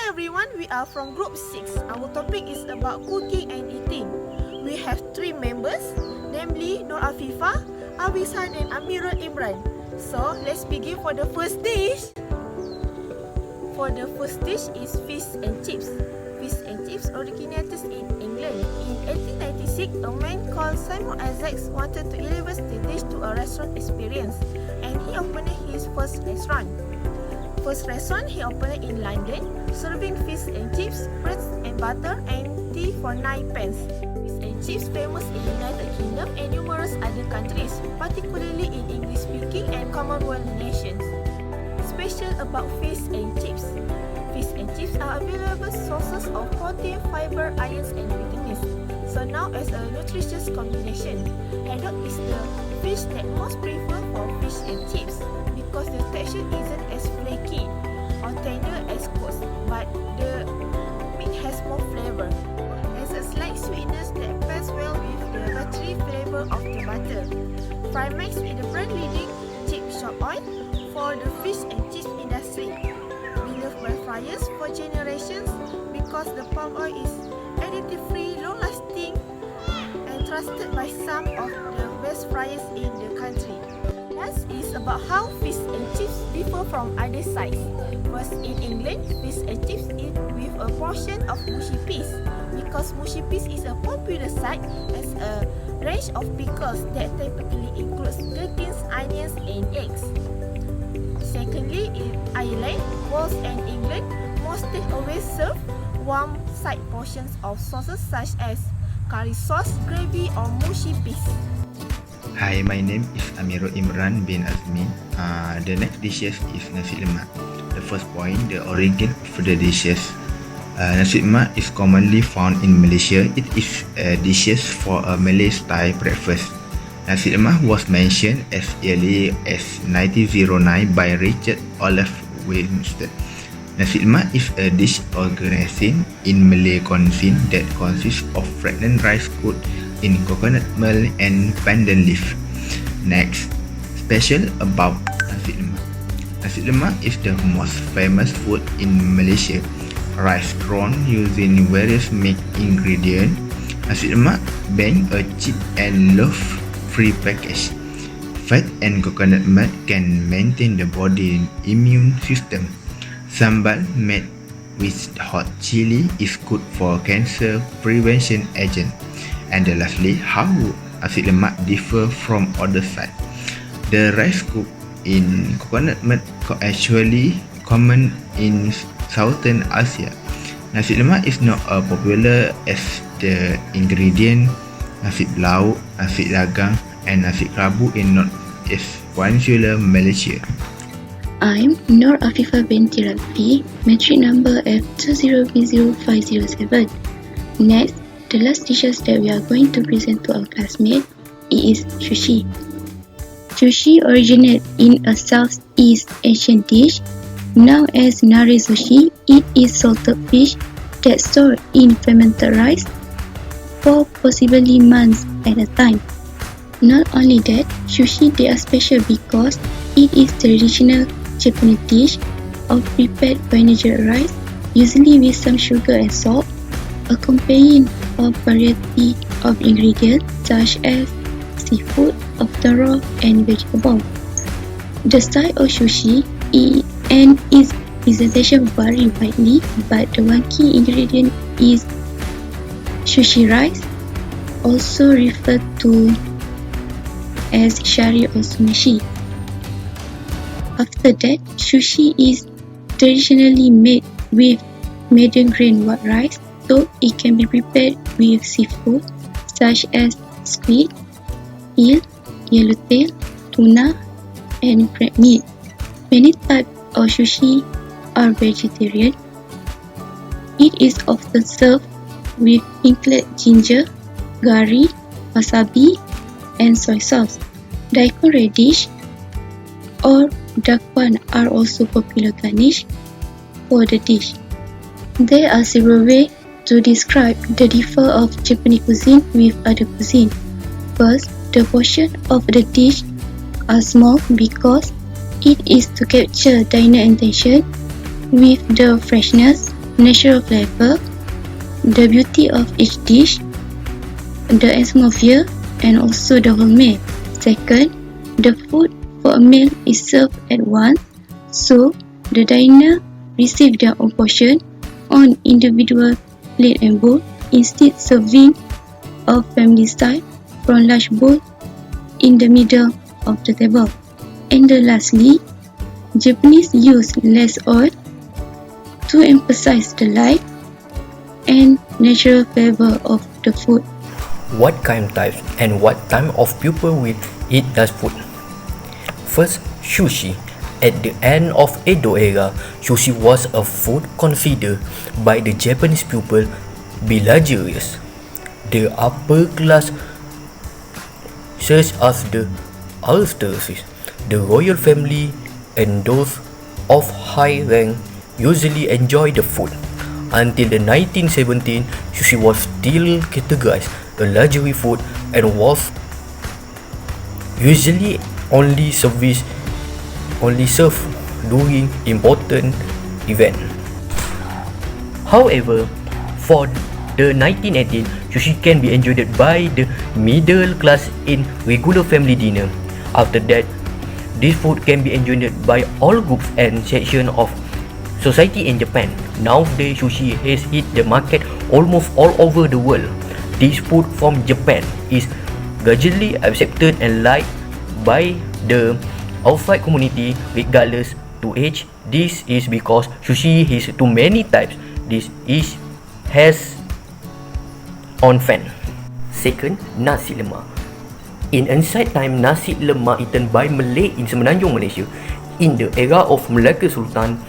everyone, we are from Group 6. Our topic is about cooking and eating. We have 3 members, namely Nur Afifah, Awisan and Amirul Imran. So, let's begin for the first dish. For the first dish is fish and chips. Fish and chips originated in England. In 1896, a man called Simon Isaacs wanted to elevate the dish to a restaurant experience, and he opened his first restaurant. He opened in London, serving fish and chips, bread and butter, and tea for 9 pence. Fish and chips famous in the United Kingdom and numerous other countries, particularly in English-speaking and Commonwealth nations. Special about fish and chips. Fish and chips are available sources of protein, fiber, ions, and vitamins. So now as a nutritious combination, haddock is the fish that most prefer for fish and chips because the texture isn't as flaky or tender as coast, but the meat has more flavor. There's a slight sweetness that pairs well with the buttery flavor of the butter. Fry mixed with the brand leading cheap shop oil for the fish and chips industry. Beloved by fryers for generations because the palm oil is additive-free, long-lasting, and trusted by some of the best fryers in the country. Last is about how fish and chips differ from other sides. First, in England, fish and chips eat with a portion of mushy peas because mushy peas is a popular side as a range of pickles that typically includes gherkins, onions, and eggs. Secondly, in Ireland, Wales, and England, most takeaways serve warm side portions of sauces such as curry sauce, gravy, or mushy peas. Hi, my name is Amirul Imran bin Azmi. The next dishes is Nasi Lemak. The first point, the origin of the dishes. Nasi Lemak is commonly found in Malaysia. It is dishes for a Malay-style breakfast. Nasi Lemak was mentioned as early as 1909 by Richard Olaf Winstead. Nasi Lemak is a dish organized in Malay cuisine that consists of fragrant rice cooked in coconut milk and pandan leaf. Next, special about Nasi Lemak. Nasi Lemak is the most famous food in Malaysia. Rice grown using various meat ingredients. Nasi Lemak being a cheap and love-free package. Fat and coconut milk can maintain the body's immune system. Sambal made with hot chili is good for cancer prevention agent. And lastly, how Nasi Lemak differ from other side. The rice cooked in coconut milk actually common in Southern Asia. Nasi Lemak is not as popular as the ingredient nasi belauk, nasi dagang, and nasi kerabu in Northeast Peninsular Malaysia. I'm Nur Afifah binti Rafi, metric number F20B0507. Next, the last dishes that we are going to present to our classmates is sushi. Sushi originated in a Southeast Asian dish known as nari sushi. It is salted fish that stored in fermented rice for possibly months at a time. Not only that, sushi they are special because it is traditional Japanese dish of prepared vinaigrette rice, usually with some sugar and salt, accompanied a variety of ingredients such as seafood, often raw, and vegetable. The style of sushi and its presentation vary widely, but the one key ingredient is sushi rice, also referred to as shari or sumeshi. After that, sushi is traditionally made with medium grain white rice, so it can be prepared with seafood such as squid, eel, yellowtail, tuna, and crab meat. Many types of sushi are vegetarian. It is often served with pickled ginger, curry, wasabi, and soy sauce. Daikon radish or dakwan are also popular garnish for the dish. There are several ways to describe the differ of Japanese cuisine with other cuisine. First, the portion of the dish are small because it is to capture diner attention with the freshness, natural flavor, the beauty of each dish, the atmosphere, and also the whole meal. Second, the food for a meal is served at once, so the diner receive their own portion on individual plate and bowl, instead serving a family style from large bowl in the middle of the table. And lastly, Japanese use less oil to emphasize the light and natural flavor of the food. What kind types and what time of people will eat that food? First, sushi. At the end of Edo era, sushi was a food considered by the Japanese people be luxurious. The upper class, such as the aristocracy, the royal family, and those of high rank usually enjoy the food. Until the 1917, sushi was still categorized a luxury food and was usually only served during important events. However, for the 1918, sushi can be enjoyed by the middle class in regular family dinner. After that, this food can be enjoyed by all groups and sections of society in Japan. Nowadays, sushi has hit the market almost all over the world. This food from Japan is gradually accepted and liked by the outside community regardless to age. This is because sushi has too many types. This has on fan. Second, Nasi Lemak. In ancient time, Nasi Lemak eaten by Malay in Semenanjung Malaysia. In the era of Malacca Sultan,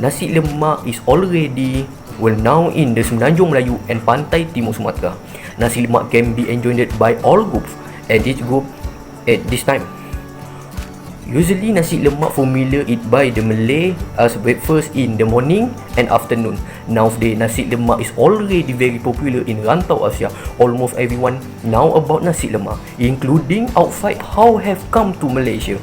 Nasi Lemak is already well known in the Semenanjung Melayu and Pantai Timur Sumatera. Nasi Lemak can be enjoyed by all groups and this group at this time. Usually, nasi lemak familiar eat by the Malay as breakfast in the morning and afternoon. Nowadays, nasi lemak is already very popular in Rantau Asia. Almost everyone know about nasi lemak, including outside how have come to Malaysia.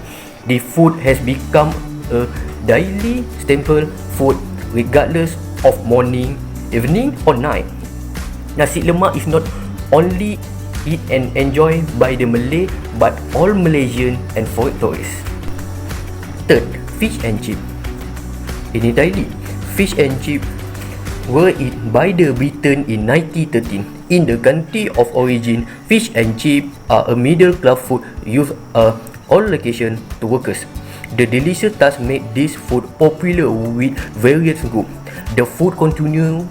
The food has become a daily staple food regardless of morning, evening or night. Nasi lemak is not only eat and enjoyed by the Malay but all Malaysian and foreign tourists. Third, fish and chip. In Italy, fish and chip were eaten by the Britain in 1913. In the country of origin, fish and chip are a middle class food used at all locations to workers. The delicious taste made this food popular with various groups. The food continue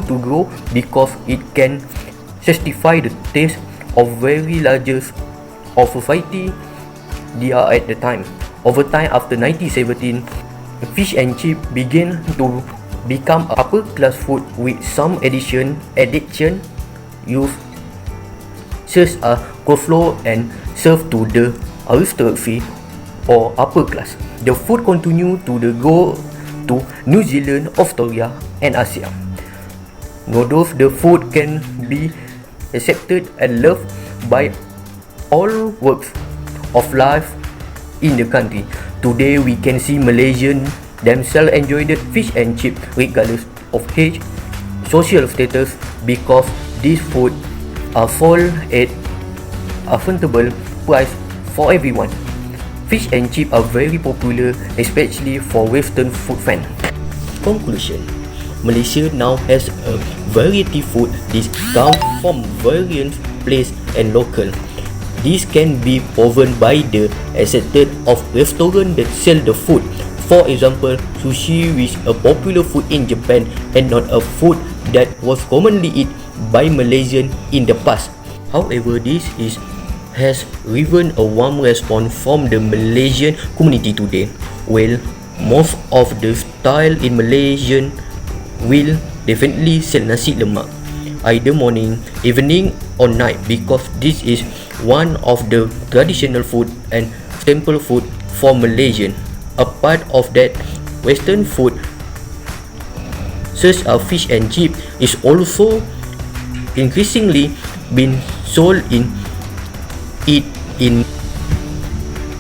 to grow because it can satisfy the taste of very largest of society they are at the time. Over time, after 1917, fish and chip began to become upper class food with some addition used such as coleslaw and served to the aristocracy or upper class. The food continued to go to New Zealand, Australia and Asia. Although the food can be accepted and loved by all walks of life in the country, today we can see Malaysians themselves enjoy the fish and chip regardless of age, social status, because these food are sold at affordable price for everyone. Fish and chip are very popular, especially for Western food fans. Conclusion: Malaysia now has a variety food dish come from various places and local. This can be proven by the acceptance of restaurants that sell the food. For example, sushi is a popular food in Japan and not a food that was commonly eaten by Malaysians in the past. However, has given a warm response from the Malaysian community today. Well, most of the style in Malaysian will definitely sell nasi lemak either morning, evening or night, because this is one of the traditional food and staple food for Malaysian. Apart of that, Western food such as fish and chip is also increasingly being sold in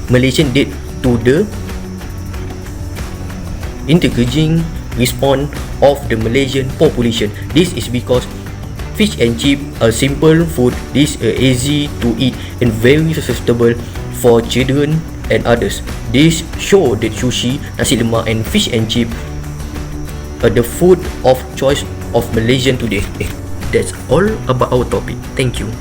Malaysian due to the encouraging response of the Malaysian population. This is because fish and chip are simple food. This are easy to eat and very suitable for children and others. This show that sushi, nasi lemak and fish and chip are the food of choice of Malaysian today. That's all about our topic. Thank you.